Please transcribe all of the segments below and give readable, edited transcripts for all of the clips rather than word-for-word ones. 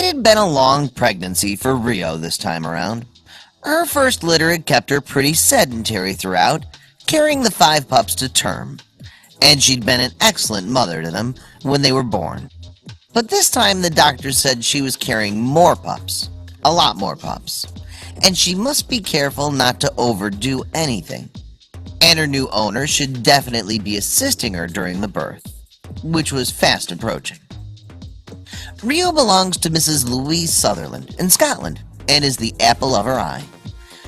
It had been a long pregnancy for Rio this time around. Her first litter had kept her pretty sedentary throughout, carrying the 5 pups to term, and she'd been an excellent mother to them when they were born. But this time the doctor said she was carrying more pups, a lot more pups, and she must be careful not to overdo anything. And her new owner should definitely be assisting her during the birth, which was fast approaching. Rio belongs to Mrs. Louise Sutherland in Scotland and is the apple of her eye.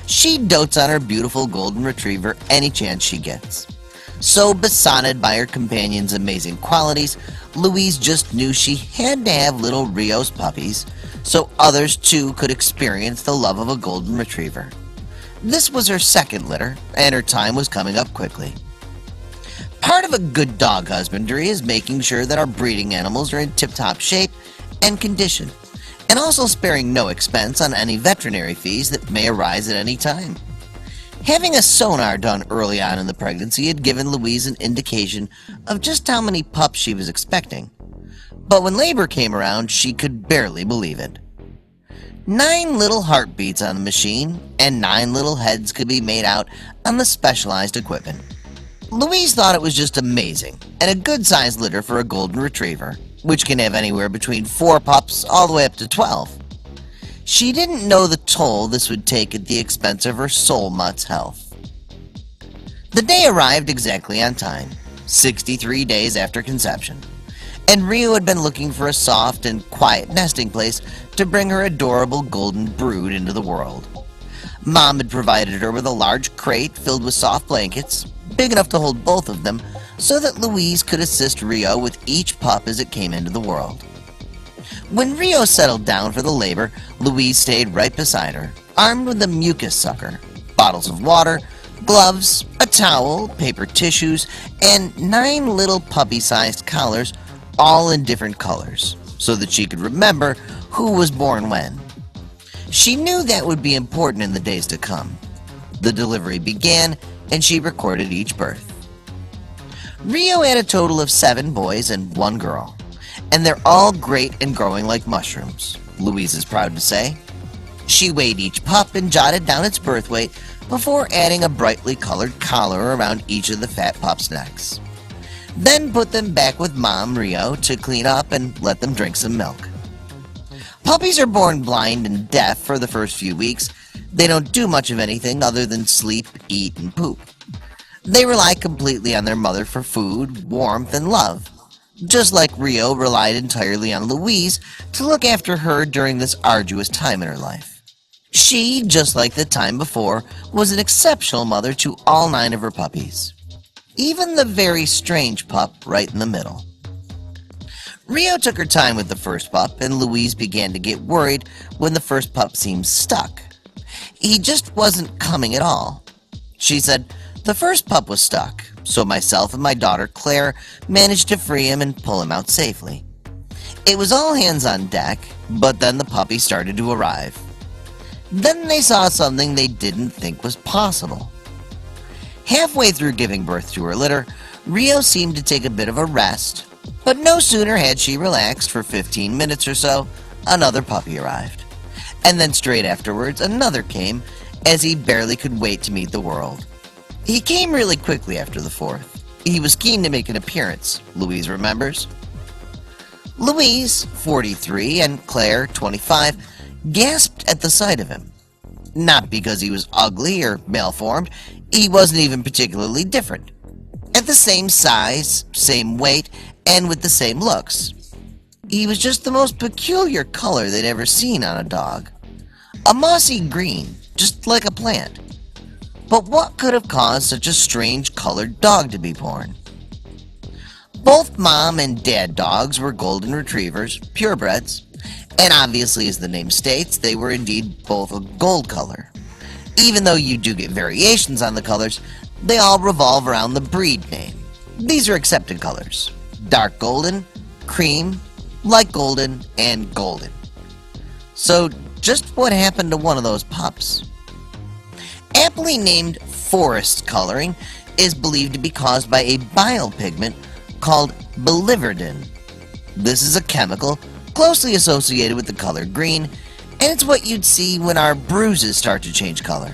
She dotes on her beautiful golden retriever any chance she gets. So besotted by her companion's amazing qualities, Louise just knew she had to have little Rio's puppies so others too could experience the love of a golden retriever. This was her second litter, and her time was coming up quickly. Part of a good dog husbandry is making sure that our breeding animals are in tip-top shape and condition, and also sparing no expense on any veterinary fees that may arise at any time. Having a sonar done early on in the pregnancy had given Louise an indication of just how many pups she was expecting, but when labor came around, she could barely believe it. 9 little heartbeats on the machine, and 9 little heads could be made out on the specialized equipment. Louise thought it was just amazing, and a good-sized litter for a golden retriever, which can have anywhere between 4 pups all the way up to 12. She didn't know the toll this would take at the expense of her soul mutt's health. The day arrived exactly on time, 63 days after conception, and Rio had been looking for a soft and quiet nesting place to bring her adorable golden brood into the world. Mom had provided her with a large crate filled with soft blankets, big enough to hold both of them, so that Louise could assist Rio with each pup as it came into the world. When Rio settled down for the labor, Louise stayed right beside her, armed with a mucus sucker, bottles of water, gloves, a towel, paper tissues, and 9 little puppy-sized collars, all in different colors, so that she could remember who was born when. She knew that would be important in the days to come. The delivery began, and she recorded each birth. Rio had a total of 7 boys and 1 girl, and they're all great and growing like mushrooms, Louise is proud to say. She weighed each pup and jotted down its birth weight before adding a brightly colored collar around each of the fat pups' necks. Then put them back with Mom Rio to clean up and let them drink some milk. Puppies are born blind and deaf for the first few weeks. They don't do much of anything other than sleep, eat, and poop. They rely completely on their mother for food, warmth, and love, just like Rio relied entirely on Louise to look after her during this arduous time in her life. She, just like the time before, was an exceptional mother to all 9 of her puppies, even the very strange pup right in the middle. Rio took her time with the first pup, and Louise began to get worried when the first pup seemed stuck. He just wasn't coming at all. She said, "The first pup was stuck, so myself and my daughter Claire managed to free him and pull him out safely. It was all hands on deck, but then the puppy started to arrive. Then they saw something they didn't think was possible." Halfway through giving birth to her litter, Rio seemed to take a bit of a rest, but no sooner had she relaxed for 15 minutes or so, another puppy arrived. And then straight afterwards, another came, as he barely could wait to meet the world. He came really quickly after the 4th. He was keen to make an appearance, Louise remembers. Louise, 43, and Claire, 25, gasped at the sight of him. Not because he was ugly or malformed, he wasn't even particularly different. At the same size, same weight, and with the same looks. He was just the most peculiar color they'd ever seen on a dog. A mossy green, just like a plant. But what could have caused such a strange colored dog to be born? Both mom and dad dogs were golden retrievers, purebreds, and obviously, as the name states, they were indeed both a gold color. Even though you do get variations on the colors, they all revolve around the breed name. These are accepted colors: dark golden, cream, light golden, and golden. So just what happened to one of those pups? Aptly named forest coloring is believed to be caused by a bile pigment called biliverdin. This is a chemical closely associated with the color green, and it's what you'd see when our bruises start to change color.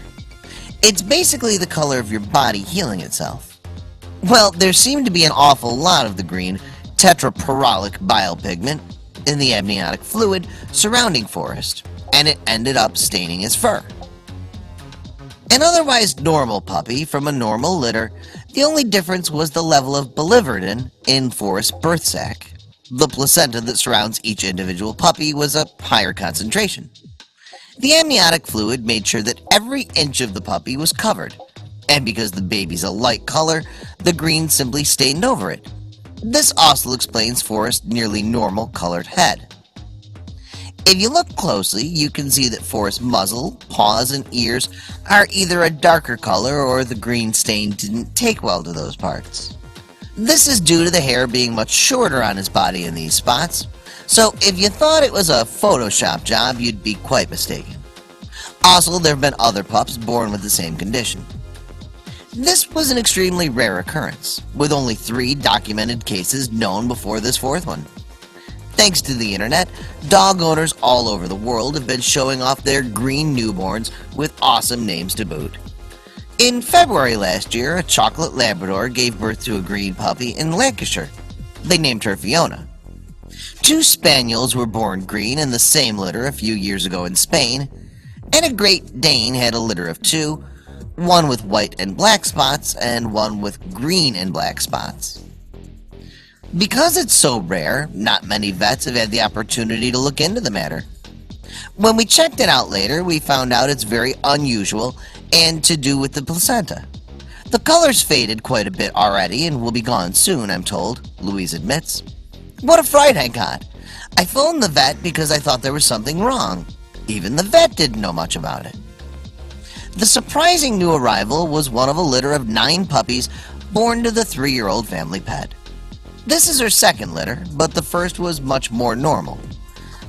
It's basically the color of your body healing itself. Well, there seemed to be an awful lot of the green tetraperolic bile pigment in the amniotic fluid surrounding Forrest, and it ended up staining his fur. An otherwise normal puppy from a normal litter, the only difference was the level of biliverdin in Forrest's birth sac. The placenta that surrounds each individual puppy was a higher concentration. The amniotic fluid made sure that every inch of the puppy was covered, and because the baby's a light color, the green simply stained over it. This also explains Forrest's nearly normal colored head. If you look closely, you can see that Forrest's muzzle, paws, and ears are either a darker color or the green stain didn't take well to those parts. This is due to the hair being much shorter on his body in these spots, so if you thought it was a Photoshop job, you'd be quite mistaken. Also, there have been other pups born with the same condition. This was an extremely rare occurrence, with only 3 documented cases known before this 4th one. Thanks to the internet, dog owners all over the world have been showing off their green newborns with awesome names to boot. In February last year, a chocolate Labrador gave birth to a green puppy in Lancashire. They named her Fiona. 2 Spaniels were born green in the same litter a few years ago in Spain, and a Great Dane had a litter of 2, one with white and black spots and one with green and black spots. Because it's so rare, not many vets have had the opportunity to look into the matter. When we checked it out later, we found out it's very unusual and to do with the placenta. The color's faded quite a bit already and will be gone soon, I'm told, Louise admits. What a fright I got! I phoned the vet because I thought there was something wrong. Even the vet didn't know much about it. The surprising new arrival was one of a litter of 9 puppies born to the 3-year-old family pet. This is her 2nd litter, but the first was much more normal.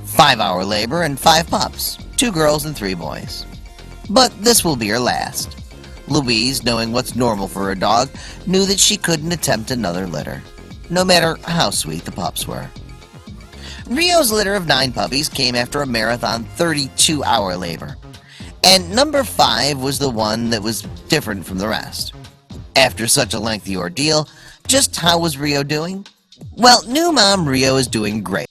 5-hour labor and 5 pups, 2 girls and 3 boys. But this will be her last. Louise, knowing what's normal for a dog, knew that she couldn't attempt another litter, no matter how sweet the pups were. Rio's litter of 9 puppies came after a marathon 32-hour labor, and number 5 was the one that was different from the rest. After such a lengthy ordeal, just how was Rio doing? Well, new mom Rio is doing great.